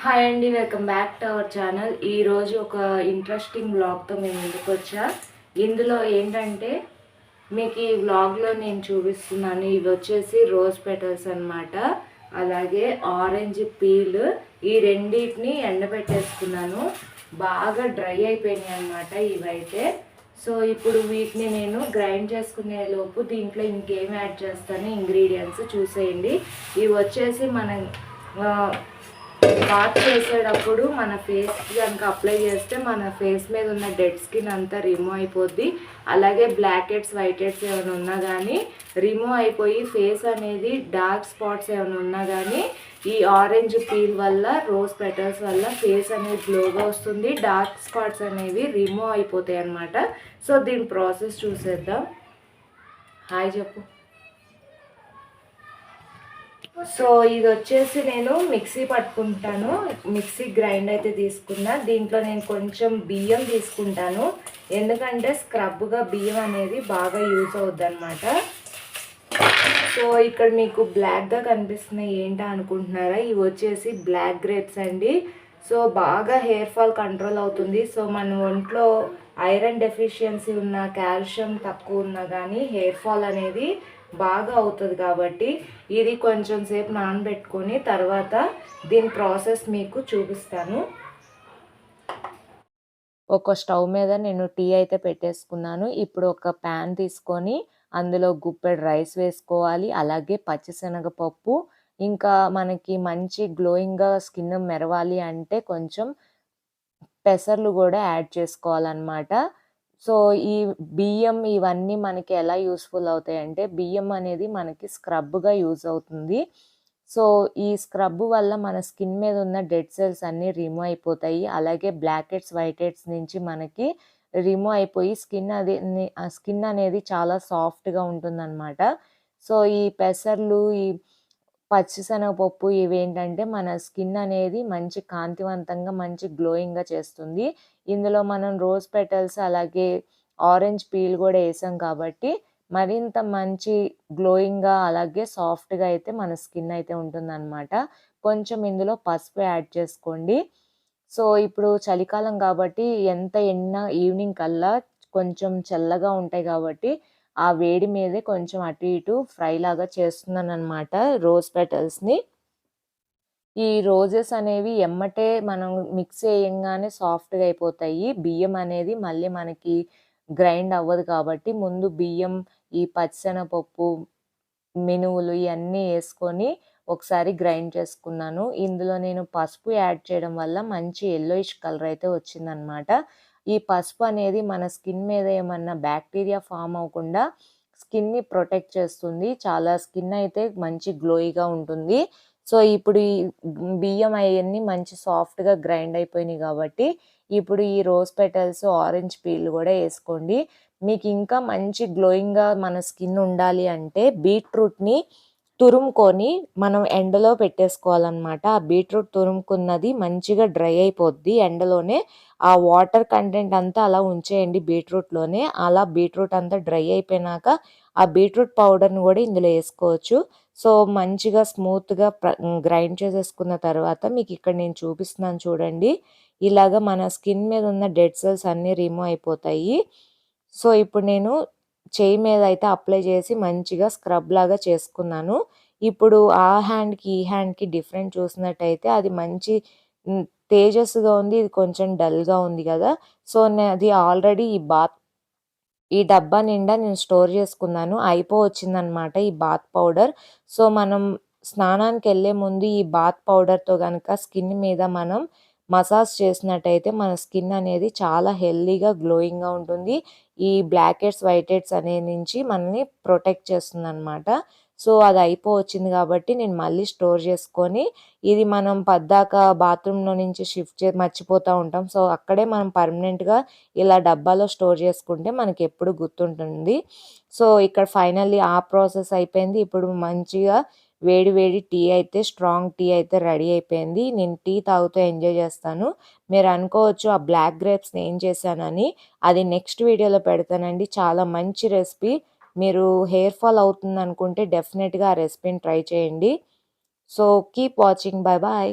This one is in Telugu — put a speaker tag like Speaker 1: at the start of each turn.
Speaker 1: హాయ్ అండి, welcome back to our channel. ఈరోజు ఒక ఇంట్రెస్టింగ్ వ్లాగ్తో మేము ముందుకు వచ్చా. ఇందులో ఏంటంటే మీకు ఈ వ్లాగ్లో నేను చూపిస్తున్నాను. ఇవి వచ్చేసి రోజ్ పెటల్స్ అనమాట, అలాగే ఆరెంజ్ పీల్. ఈ రెండింటిని ఎండబెట్టేసుకున్నాను, బాగా డ్రై అయిపోయినాయి అనమాట ఇవైతే. సో ఇప్పుడు వీటిని నేను గ్రైండ్ చేసుకునే లోపు దీంట్లో ఇంకేం యాడ్ చేస్తాను ఇంగ్రీడియంట్స్ చూసేయండి. ఇవి వచ్చేసి మనం బాత్ చేసేటప్పుడు మన ఫేస్కి కనుక అప్లై చేస్తే మన ఫేస్ మీద ఉన్న డెడ్ స్కిన్ అంతా రిమూవ్ అయిపోద్ది. అలాగే బ్లాక్ హెడ్స్ వైట్ హెడ్స్ ఏమైనా ఉన్నా కానీ రిమూవ్ అయిపోయి ఫేస్ అనేది డార్క్ స్పాట్స్ ఏమైనా ఉన్నా కానీ ఈ ఆరెంజ్ పీల్ వల్ల, రోజ్ పెటల్స్ వల్ల ఫేస్ అనేది గ్లోగా వస్తుంది. డార్క్ స్పాట్స్ అనేవి రిమూవ్ అయిపోతాయి అన్నమాట. సో దీని ప్రాసెస్ చూసేద్దాం. హాయ్ చెప్పు. సో ఇది వచ్చేసి నేను మిక్సీ పట్టుకుంటాను. మిక్సీ గ్రైండ్ అయితే తీసుకున్నా. దీంట్లో నేను కొంచెం బియ్యం తీసుకుంటాను, ఎందుకంటే స్క్రబ్గా బియ్యం అనేది బాగా యూజ్ అవుద్ది అనమాట. సో ఇక్కడ మీకు బ్లాక్గా కనిపిస్తున్నాయి ఏంటా అనుకుంటున్నారా? ఇవి వచ్చేసి బ్లాక్ గ్రేప్స్ అండి. సో బాగా హెయిర్ ఫాల్ కంట్రోల్ అవుతుంది. సో మన ఒంట్లో ఐరన్ డెఫిషియన్సీ ఉన్న, కాల్షియం తక్కువ ఉన్నా కానీ హెయిర్ ఫాల్ అనేది బాగా అవుతుంది. కాబట్టి ఇది కొంచెం సేపు నానబెట్టుకొని తర్వాత దీని ప్రాసెస్ మీకు చూపిస్తాను. ఒక స్టవ్ మీద నేను టీ అయితే పెట్టేసుకున్నాను. ఇప్పుడు ఒక ప్యాన్ తీసుకొని అందులో గుప్పెడు రైస్ వేసుకోవాలి, అలాగే పచ్చిశనగపప్పు. ఇంకా మనకి మంచి గ్లోయింగ్గా స్కిన్ మెరవాలి అంటే కొంచెం పెసర్లు కూడా యాడ్ చేసుకోవాలన్నమాట. సో ఈ బియ్యం ఇవన్నీ మనకి ఎలా యూస్ఫుల్ అవుతాయి అంటే, బియ్యం అనేది మనకి స్క్రబ్గా యూజ్ అవుతుంది. సో ఈ స్క్రబ్ వల్ల మన స్కిన్ మీద ఉన్న డెడ్ సెల్స్ అన్నీ రిమూవ్ అయిపోతాయి. అలాగే బ్లాక్ హెడ్స్ వైట్ హెడ్స్ నుంచి మనకి రిమూవ్ అయిపోయి స్కిన్ అనేది చాలా సాఫ్ట్గా ఉంటుందన్నమాట. సో ఈ పెసర్లు, ఈ పచ్చిశనగపప్పు ఇవేంటంటే మన స్కిన్ అనేది మంచి కాంతివంతంగా, మంచి గ్లోయింగ్గా చేస్తుంది. ఇందులో మనం రోజ్ పెటల్స్ అలాగే ఆరెంజ్ పీల్ కూడా వేసాం కాబట్టి మరింత మంచి గ్లోయింగ్గా అలాగే సాఫ్ట్గా అయితే మన స్కిన్ అయితే ఉంటుందన్నమాట. కొంచెం ఇందులో పసుపు యాడ్ చేసుకోండి. సో ఇప్పుడు చలికాలం కాబట్టి ఎంత ఎండ ఈవినింగ్ కల్లా కొంచెం చల్లగా ఉంటాయి కాబట్టి ఆ వేడి మీదే కొంచెం అటు ఇటు ఫ్రై లాగా చేస్తున్నాను అనమాట రోజ్ పెటల్స్ని. ఈ రోజెస్ అనేవి ఎమ్మటే మనం మిక్స్ చేయంగానే సాఫ్ట్గా అయిపోతాయి. బియ్యం అనేది మళ్ళీ మనకి గ్రైండ్ అవ్వదు కాబట్టి ముందు బియ్యం, ఈ పచ్చిశనగపప్పు, మినువులు ఇవన్నీ వేసుకొని ఒకసారి గ్రైండ్ చేసుకున్నాను. ఇందులో నేను పసుపు యాడ్ చేయడం వల్ల మంచి ఎల్లోయిష్ కలర్ అయితే వచ్చిందనమాట. ఈ పసుపు అనేది మన స్కిన్ మీద ఏమన్నా బ్యాక్టీరియా ఫామ్ అవ్వకుండా స్కిన్ని ప్రొటెక్ట్ చేస్తుంది. చాలా స్కిన్ అయితే మంచి గ్లోయిగా ఉంటుంది. సో ఇప్పుడు ఈ బియ్యం అవన్నీ మంచి సాఫ్ట్గా గ్రైండ్ అయిపోయినాయి కాబట్టి ఇప్పుడు ఈ రోజ్ పెటల్స్, ఆరెంజ్ పీల్ కూడా వేసుకోండి. మీకు ఇంకా మంచి గ్లోయింగ్గా మన స్కిన్ ఉండాలి అంటే బీట్రూట్ని తురుముకొని మనం ఎండలో పెట్టేసుకోవాలన్నమాట. ఆ బీట్రూట్ తురుముకున్నది మంచిగా డ్రై అయిపోద్ది ఎండలోనే. ఆ వాటర్ కంటెంట్ అంతా అలా ఉంచేయండి బీట్రూట్లోనే. అలా బీట్రూట్ అంతా డ్రై అయిపోయినాక ఆ బీట్రూట్ పౌడర్ని కూడా ఇందులో వేసుకోవచ్చు. సో మంచిగా స్మూత్గా గ్రైండ్ చేసేసుకున్న తర్వాత మీకు ఇక్కడ నేను చూపిస్తున్నాను చూడండి. ఇలాగ మన స్కిన్ మీద ఉన్న డెడ్ సెల్స్ అన్నీ రిమూవ్ అయిపోతాయి. సో ఇప్పుడు నేను చేయి మీద అయితే అప్లై చేసి మంచిగా స్క్రబ్ లాగా చేసుకున్నాను. ఇప్పుడు ఆ హ్యాండ్కి ఈ హ్యాండ్కి డిఫరెంట్ చూసినట్టయితే అది మంచి తేజస్సుగా ఉంది, ఇది కొంచెం డల్గా ఉంది కదా. సో అది ఆల్రెడీ ఈ డబ్బా నిండా నేను స్టోర్ చేసుకున్నాను. వచ్చిందనమాట ఈ బాత్ పౌడర్. సో మనం స్నానానికి వెళ్ళే ముందు ఈ బాత్ పౌడర్తో కనుక స్కిన్ మీద మనం మసాజ్ చేసినట్టయితే మన స్కిన్ అనేది చాలా హెల్దీగా, గ్లోయింగ్గా ఉంటుంది. ఈ బ్లాక్ హెడ్స్ వైట్ హెడ్స్ అనే నుంచి మనల్ని ప్రొటెక్ట్ చేస్తుంది అనమాట. సో అది వచ్చింది కాబట్టి నేను మళ్ళీ స్టోర్ చేసుకొని, ఇది మనం పద్దాక బాత్రూంలో నుంచి మర్చిపోతూ ఉంటాం. సో అక్కడే మనం పర్మనెంట్గా ఇలా డబ్బాలో స్టోర్ చేసుకుంటే మనకి ఎప్పుడు గుర్తుంటుంది. సో ఇక్కడ ఫైనల్లీ ఆ ప్రాసెస్ అయిపోయింది. ఇప్పుడు మంచిగా వేడి వేడి టీ అయితే, స్ట్రాంగ్ టీ అయితే రెడీ అయిపోయింది. నేను టీ తాగుతూ ఎంజాయ్ చేస్తాను. మీరు అనుకోవచ్చు ఆ బ్లాక్ గ్రేప్స్ని ఏం చేశానని. అది నెక్స్ట్ వీడియోలో పెడతానండి. చాలా మంచి రెసిపీ. మీరు హెయిర్ ఫాల్ అవుతుంది అనుకుంటే డెఫినెట్గా ఆ రెసిపీని ట్రై చేయండి. So keep watching. Bye bye.